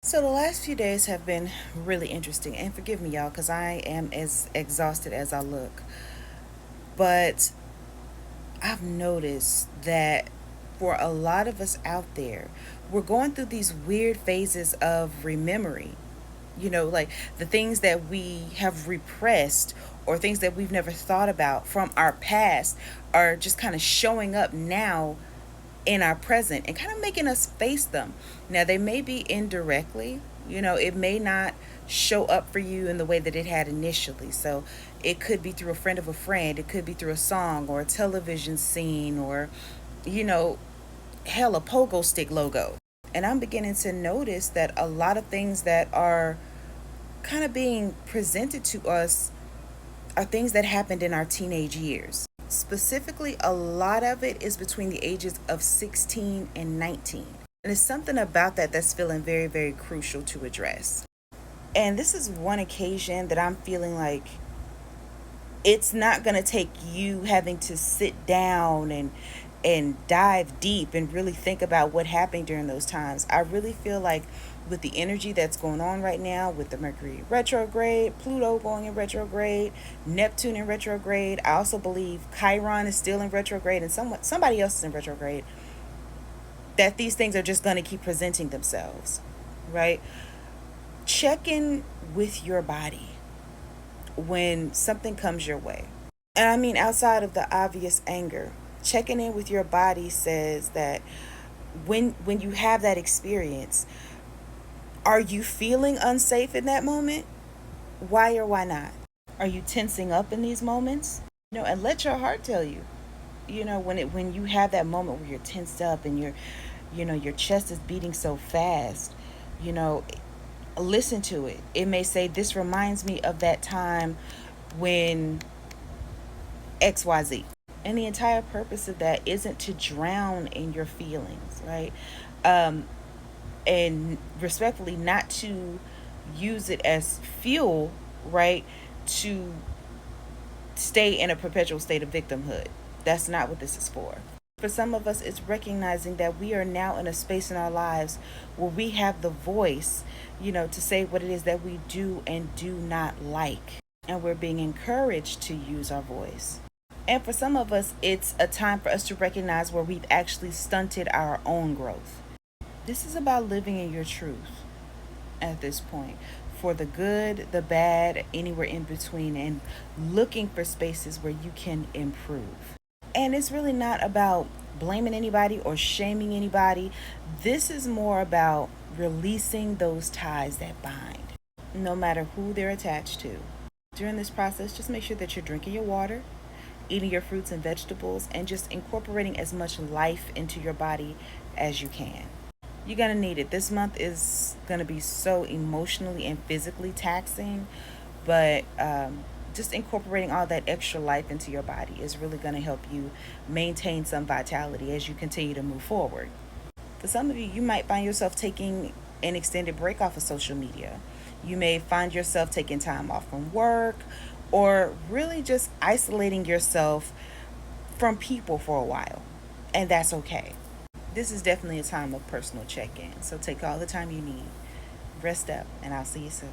So the last few days have been really interesting, and forgive me, y'all, because I am as exhausted as I look. But I've noticed that for a lot of us out there, we're going through these weird phases of remembering. Like the things that we have repressed or things that we've never thought about from our past are just kind of showing up now in our present and kind of making us face them. Now, they may be indirectly, it may not show up for you in the way that it had initially. So it could be through a friend of a friend, it could be through a song or a television scene or, you know, hell, a pogo stick logo. And I'm beginning to notice that a lot of things that are kind of being presented to us are things that happened in our teenage years. Specifically, a lot of it is between the ages of 16 and 19. And it's something about that that's feeling very, very crucial to address. And this is one occasion that I'm feeling like it's not going to take you having to sit down and dive deep and really think about what happened during those times. I really feel like with the energy that's going on right now, with the Mercury retrograde, Pluto going in retrograde, Neptune in retrograde, I also believe Chiron is still in retrograde and somebody else is in retrograde, that these things are just going to keep presenting themselves, right? Check in with your body when something comes your way. And I mean, outside of the obvious anger, checking in with your body says that when you have that experience, are you feeling unsafe in that moment? Why or why not? Are you tensing up in these moments? And let your heart tell you. When you have that moment where you're tensed up and your chest is beating so fast, you know, listen to it. It may say, this reminds me of that time when XYZ. And the entire purpose of that isn't to drown in your feelings, right? Um, and respectfully, not to use it as fuel, right? To stay in a perpetual state of victimhood. That's not what this is for. For some of us, it's recognizing that we are now in a space in our lives where we have the voice, to say what it is that we do and do not like. And we're being encouraged to use our voice. And for some of us, it's a time for us to recognize where we've actually stunted our own growth. This is about living in your truth at this point, for the good, the bad, anywhere in between, and looking for spaces where you can improve. And it's really not about blaming anybody or shaming anybody. This is more about releasing those ties that bind, no matter who they're attached to. During this process, just make sure that you're drinking your water, eating your fruits and vegetables, and just incorporating as much life into your body as you can. You're going to need it. This month is going to be so emotionally and physically taxing, but just incorporating all that extra life into your body is really going to help you maintain some vitality as you continue to move forward. For some of you, you might find yourself taking an extended break off of social media. You may find yourself taking time off from work or really just isolating yourself from people for a while. And that's okay. This is definitely a time of personal check in. So take all the time you need. Rest up, and I'll see you soon.